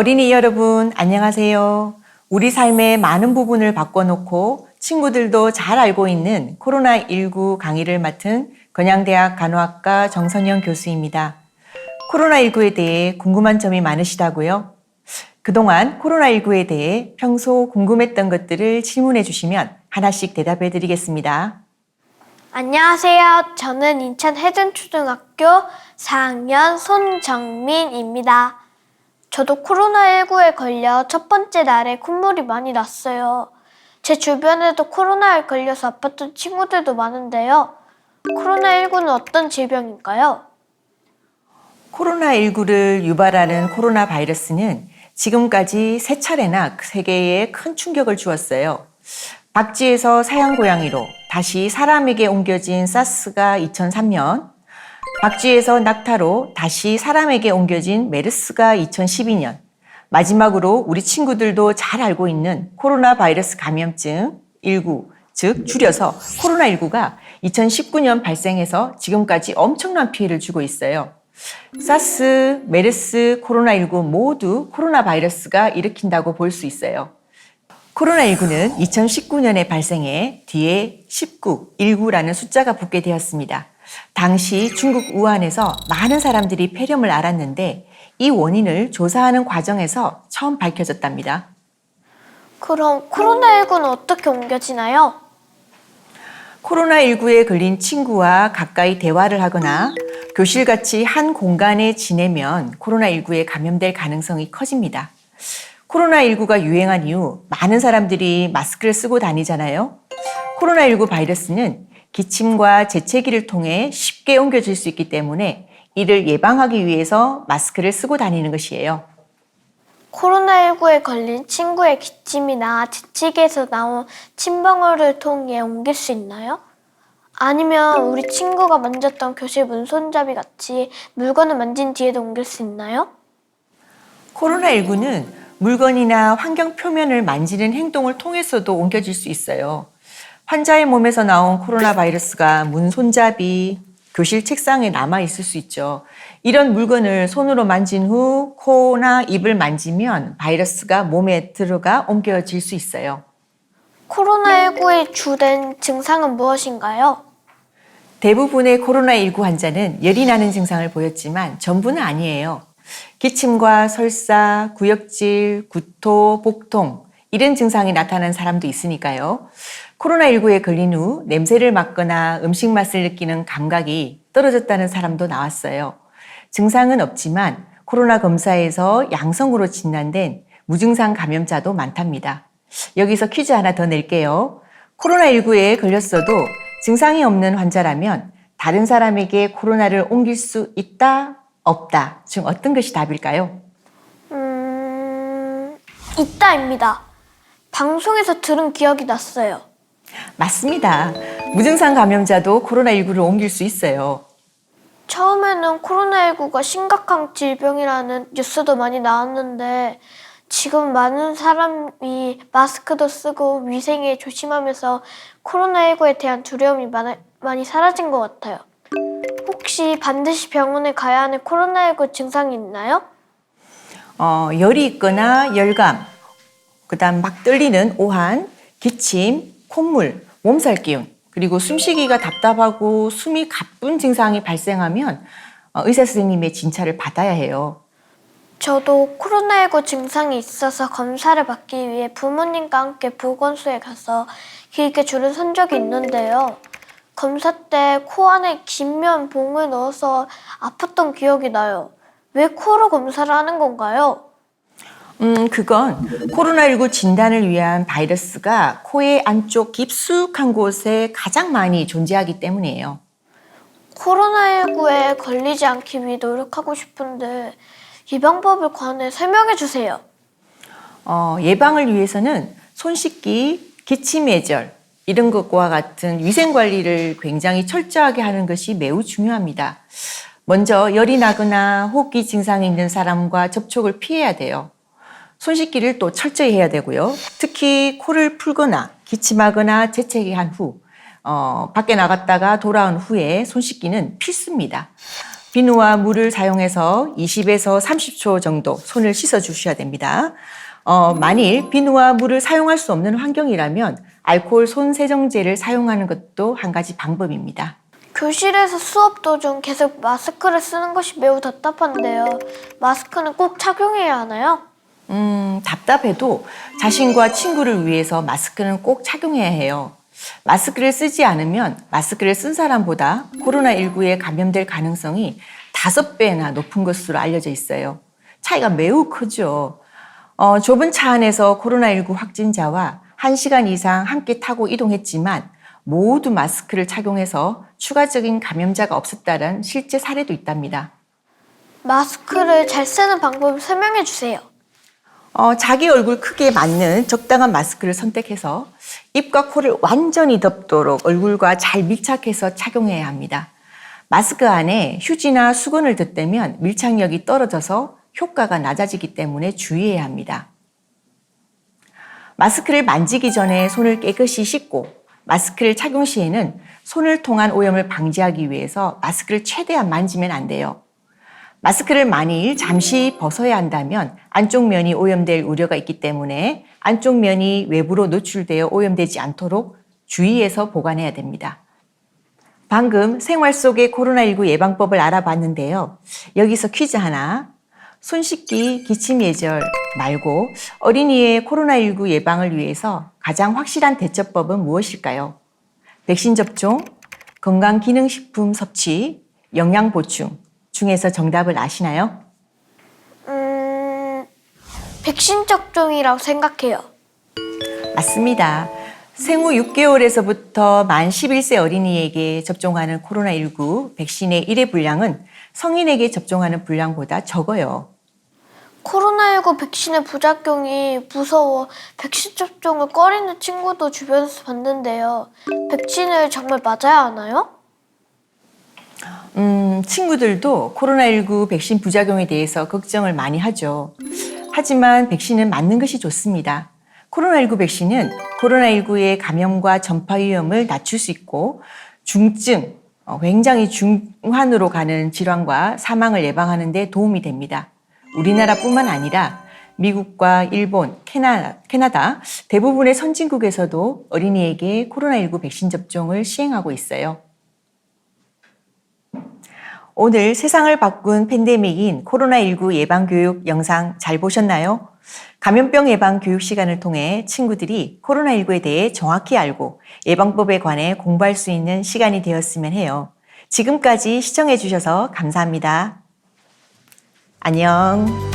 어린이 여러분, 안녕하세요. 우리 삶의 많은 부분을 바꿔놓고 친구들도 잘 알고 있는 코로나19 강의를 맡은 건양대학 간호학과 정선영 교수입니다. 코로나19에 대해 궁금한 점이 많으시다고요? 그동안 코로나19에 대해 평소 궁금했던 것들을 질문해 주시면 하나씩 대답해 드리겠습니다. 안녕하세요. 저는 인천 혜준초등학교 4학년 손정민입니다. 저도 코로나19에 걸려 첫 번째 날에 콧물이 많이 났어요. 제 주변에도 코로나에 걸려서 아팠던 친구들도 많은데요. 코로나19는 어떤 질병인가요? 코로나19를 유발하는 코로나 바이러스는 지금까지 3차례나 세계에 큰 충격을 주었어요. 박쥐에서 사양 고양이로 다시 사람에게 옮겨진 사스가 2003년, 박쥐에서 낙타로 다시 사람에게 옮겨진 메르스가 2012년, 마지막으로 우리 친구들도 잘 알고 있는 코로나 바이러스 감염증 19, 즉 줄여서 코로나19가 2019년 발생해서 지금까지 엄청난 피해를 주고 있어요. 사스, 메르스, 코로나19 모두 코로나 바이러스가 일으킨다고 볼 수 있어요. 코로나19는 2019년에 발생해 뒤에 19, 19라는 숫자가 붙게 되었습니다. 당시 중국 우한에서 많은 사람들이 폐렴을 앓았는데 이 원인을 조사하는 과정에서 처음 밝혀졌답니다. 그럼 코로나19는 어떻게 옮겨지나요? 코로나19에 걸린 친구와 가까이 대화를 하거나 교실같이 한 공간에 지내면 코로나19에 감염될 가능성이 커집니다. 코로나19가 유행한 이후 많은 사람들이 마스크를 쓰고 다니잖아요. 코로나19 바이러스는 기침과 재채기를 통해 쉽게 옮겨질 수 있기 때문에 이를 예방하기 위해서 마스크를 쓰고 다니는 것이에요. 코로나19에 걸린 친구의 기침이나 재채기에서 나온 침방울을 통해 옮길 수 있나요? 아니면 우리 친구가 만졌던 교실 문 손잡이 같이 물건을 만진 뒤에도 옮길 수 있나요? 코로나19는 물건이나 환경 표면을 만지는 행동을 통해서도 옮겨질 수 있어요. 환자의 몸에서 나온 코로나 바이러스가 문 손잡이, 교실 책상에 남아 있을 수 있죠. 이런 물건을 손으로 만진 후 코나 입을 만지면 바이러스가 몸에 들어가 옮겨질 수 있어요. 코로나19의 주된 증상은 무엇인가요? 대부분의 코로나19 환자는 열이 나는 증상을 보였지만 전부는 아니에요. 기침과 설사, 구역질, 구토, 복통 이런 증상이 나타난 사람도 있으니까요. 코로나19에 걸린 후 냄새를 맡거나 음식 맛을 느끼는 감각이 떨어졌다는 사람도 나왔어요. 증상은 없지만 코로나 검사에서 양성으로 진단된 무증상 감염자도 많답니다. 여기서 퀴즈 하나 더 낼게요. 코로나19에 걸렸어도 증상이 없는 환자라면 다른 사람에게 코로나를 옮길 수 있다, 없다 중 어떤 것이 답일까요? 있다입니다. 방송에서 들은 기억이 났어요. 맞습니다. 무증상 감염자도 코로나19를 옮길 수 있어요. 처음에는 코로나19가 심각한 질병이라는 뉴스도 많이 나왔는데 지금 많은 사람이 마스크도 쓰고 위생에 조심하면서 코로나19에 대한 두려움이 많이 사라진 것 같아요. 혹시 반드시 병원에 가야 하는 코로나19 증상이 있나요? 열이 있거나 열감, 그다음 막 떨리는 오한, 기침, 콧물, 몸살 기운, 그리고 숨쉬기가 답답하고 숨이 가쁜 증상이 발생하면 의사 선생님의 진찰을 받아야 해요. 저도 코로나19 증상이 있어서 검사를 받기 위해 부모님과 함께 보건소에 가서 길게 줄을 선 적이 있는데요. 검사 때 코 안에 긴 봉을 넣어서 아팠던 기억이 나요. 왜 코로 검사를 하는 건가요? 그건 코로나19 진단을 위한 바이러스가 코의 안쪽 깊숙한 곳에 가장 많이 존재하기 때문이에요. 코로나19에 걸리지 않기 위해 노력하고 싶은데 이 방법을 관해 설명해 주세요. 예방을 위해서는 손 씻기, 기침 예절 이런 것과 같은 위생 관리를 굉장히 철저하게 하는 것이 매우 중요합니다. 먼저 열이 나거나 호흡기 증상이 있는 사람과 접촉을 피해야 돼요. 손 씻기를 또 철저히 해야 되고요. 특히 코를 풀거나 기침하거나 재채기한 후 밖에 나갔다가 돌아온 후에 손 씻기는 필수입니다. 비누와 물을 사용해서 20에서 30초 정도 손을 씻어 주셔야 됩니다. 만일 비누와 물을 사용할 수 없는 환경이라면 알코올 손 세정제를 사용하는 것도 한 가지 방법입니다. 교실에서 수업 도중 계속 마스크를 쓰는 것이 매우 답답한데요. 마스크는 꼭 착용해야 하나요? 답답해도 자신과 친구를 위해서 마스크는 꼭 착용해야 해요. 마스크를 쓰지 않으면 마스크를 쓴 사람보다 코로나19에 감염될 가능성이 5배나 높은 것으로 알려져 있어요. 차이가 매우 크죠. 좁은 차 안에서 코로나19 확진자와 1시간 이상 함께 타고 이동했지만 모두 마스크를 착용해서 추가적인 감염자가 없었다는 실제 사례도 있답니다. 마스크를 잘 쓰는 방법을 설명해 주세요. 자기 얼굴 크기에 맞는 적당한 마스크를 선택해서 입과 코를 완전히 덮도록 얼굴과 잘 밀착해서 착용해야 합니다. 마스크 안에 휴지나 수건을 덧대면 밀착력이 떨어져서 효과가 낮아지기 때문에 주의해야 합니다. 마스크를 만지기 전에 손을 깨끗이 씻고 마스크를 착용 시에는 손을 통한 오염을 방지하기 위해서 마스크를 최대한 만지면 안 돼요. 마스크를 만일 잠시 벗어야 한다면 안쪽 면이 오염될 우려가 있기 때문에 안쪽 면이 외부로 노출되어 오염되지 않도록 주의해서 보관해야 됩니다. 방금 생활 속의 코로나19 예방법을 알아봤는데요. 여기서 퀴즈 하나. 손 씻기 기침 예절 말고 어린이의 코로나19 예방을 위해서 가장 확실한 대처법은 무엇일까요? 백신 접종, 건강기능식품 섭취, 영양 보충 중에서 정답을 아시나요? 백신 접종이라고 생각해요. 맞습니다. 생후 6개월에서부터 만 11세 어린이에게 접종하는 코로나19 백신의 1회 분량은 성인에게 접종하는 분량보다 적어요. 코로나19 백신의 부작용이 무서워 백신 접종을 꺼리는 친구도 주변에서 봤는데요. 백신을 정말 맞아야 하나요? 친구들도 코로나19 백신 부작용에 대해서 걱정을 많이 하죠. 하지만 백신은 맞는 것이 좋습니다. 코로나19 백신은 코로나19의 감염과 전파 위험을 낮출 수 있고 중증, 굉장히 중환으로 가는 질환과 사망을 예방하는 데 도움이 됩니다. 우리나라뿐만 아니라 미국과 일본, 캐나다 대부분의 선진국에서도 어린이에게 코로나19 백신 접종을 시행하고 있어요. 오늘 세상을 바꾼 팬데믹인 코로나19 예방교육 영상 잘 보셨나요? 감염병 예방 교육 시간을 통해 친구들이 코로나19에 대해 정확히 알고 예방법에 관해 공부할 수 있는 시간이 되었으면 해요. 지금까지 시청해 주셔서 감사합니다. 안녕.